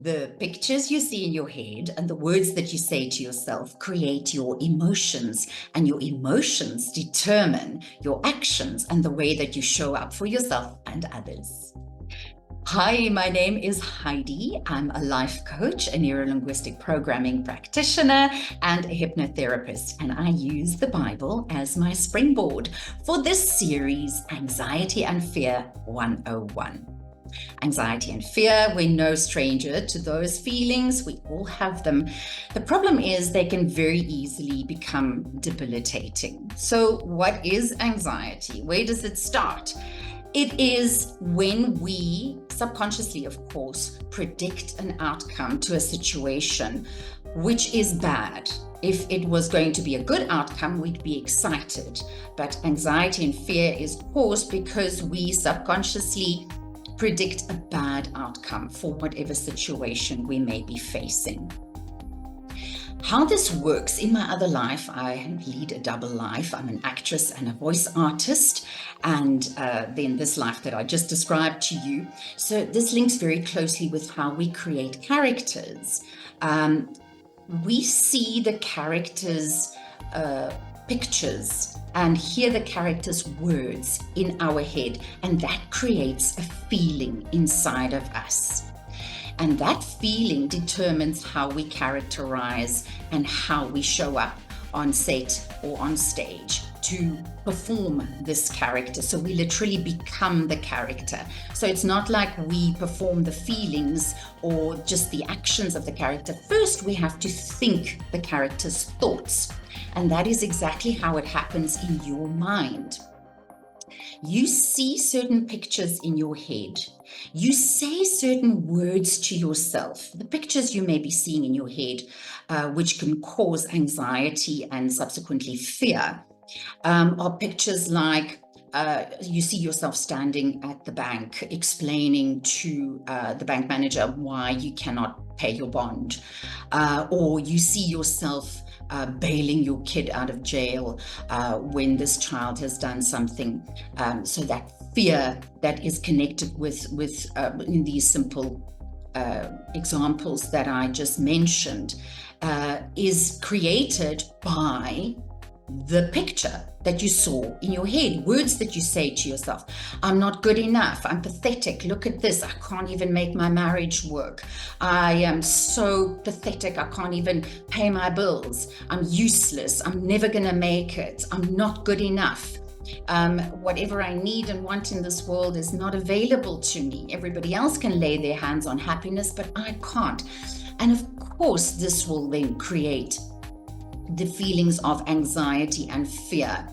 The pictures you see in your head and the words that you say to yourself create your emotions, and your emotions determine your actions and the way that you show up for yourself and others. Hi, my name is Heidi. I'm a life coach, a neuro-linguistic programming practitioner, and a hypnotherapist, and I use the Bible as my springboard for this series, Anxiety and Fear 101. Anxiety and fear, we're no stranger to those feelings. We all have them. The problem is they can very easily become debilitating. So what is anxiety? Where does it start? It is when we subconsciously, of course, predict an outcome to a situation which is bad. If it was going to be a good outcome, we'd be excited. But anxiety and fear is caused because we subconsciously predict a bad outcome for whatever situation we may be facing. How this works, in my other life, I lead a double life. I'm an actress and a voice artist, and then this life that I just described to you. So this links very closely with how we create characters. We see the characters' pictures and hear the characters' words in our head, and that creates a feeling inside of us. And that feeling determines how we characterize and how we show up on set or on stage to perform this character. So we literally become the character. So it's not like we perform the feelings or just the actions of the character. First, we have to think the character's thoughts. And that is exactly how it happens in your mind. You see certain pictures in your head. You say certain words to yourself. The pictures you may be seeing in your head, which can cause anxiety and subsequently fear, are pictures like you see yourself standing at the bank explaining to the bank manager why you cannot pay your bond, or you see yourself bailing your kid out of jail when this child has done something. So that fear that is connected with in these simple examples that I just mentioned is created by the picture that you saw in your head, words that you say to yourself. I'm not good enough. I'm pathetic. Look at this. I can't even make my marriage work. I am so pathetic. I can't even pay my bills. I'm useless. I'm never going to make it. I'm not good enough. Whatever I need and want in this world is not available to me. Everybody else can lay their hands on happiness, but I can't. And of course, this will then create the feelings of anxiety and fear.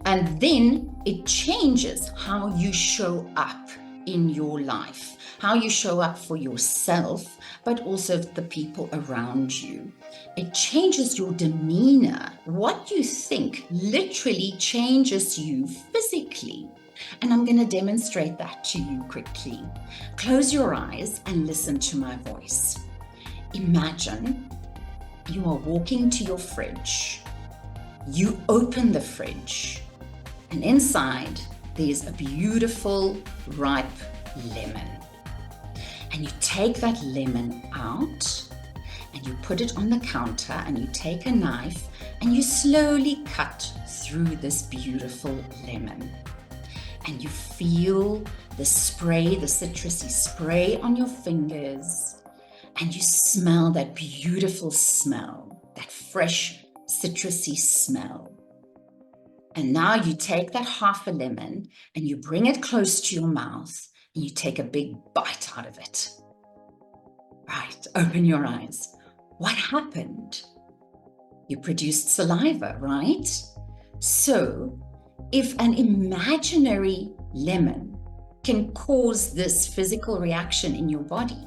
And then it changes how you show up in your life, how you show up for yourself, but also the people around you. It changes your demeanor. What you think literally changes you physically. And I'm going to demonstrate that to you quickly. Close your eyes and listen to my voice. Imagine you are walking to your fridge. You open the fridge, and inside there's a beautiful ripe lemon. And you take that lemon out and you put it on the counter, and you take a knife and you slowly cut through this beautiful lemon. And you feel the spray, the citrusy spray on your fingers. And you smell that beautiful smell, that fresh, citrusy smell. And now you take that half a lemon and you bring it close to your mouth and you take a big bite out of it. Right, open your eyes. What happened? You produced saliva, right? So, if an imaginary lemon can cause this physical reaction in your body,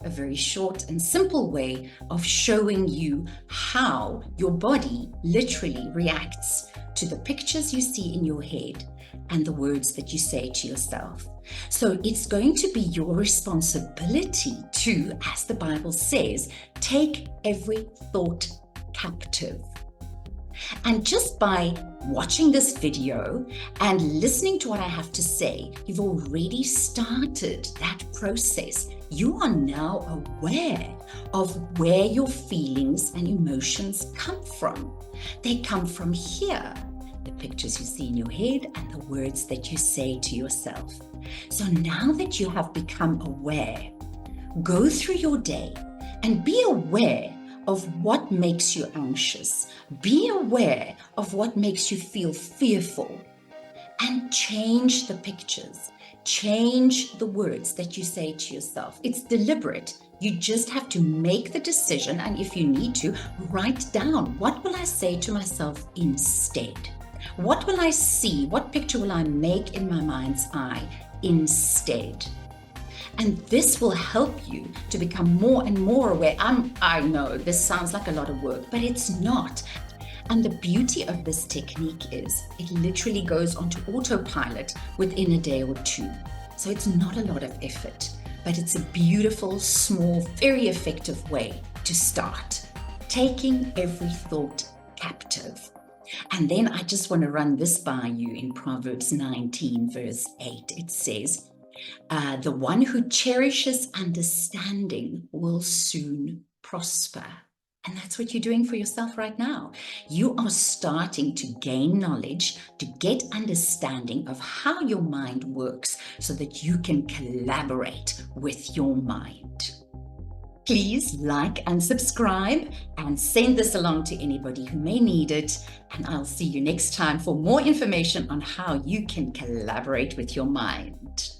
a very short and simple way of showing you how your body literally reacts to the pictures you see in your head and the words that you say to yourself. So it's going to be your responsibility to, as the Bible says, take every thought captive. And just by watching this video and listening to what I have to say, you've already started that process. You are now aware of where your feelings and emotions come from. They come from here, the pictures you see in your head and the words that you say to yourself. So now that you have become aware, go through your day and be aware of what makes you anxious. Be aware of what makes you feel fearful, and change the pictures. Change the words that you say to yourself. It's deliberate. You just have to make the decision, and if you need to, write down, what will I say to myself instead? What will I see? What picture will I make in my mind's eye instead? And this will help you to become more and more aware. I know this sounds like a lot of work, but it's not. And the beauty of this technique is it literally goes onto autopilot within a day or two. So it's not a lot of effort, but it's a beautiful, small, very effective way to start taking every thought captive. And then I just want to run this by you in Proverbs 19, verse 8. It says, the one who cherishes understanding will soon prosper. And that's what you're doing for yourself right now. You are starting to gain knowledge, to get understanding of how your mind works so that you can collaborate with your mind. Please like and subscribe and send this along to anybody who may need it. And I'll see you next time for more information on how you can collaborate with your mind.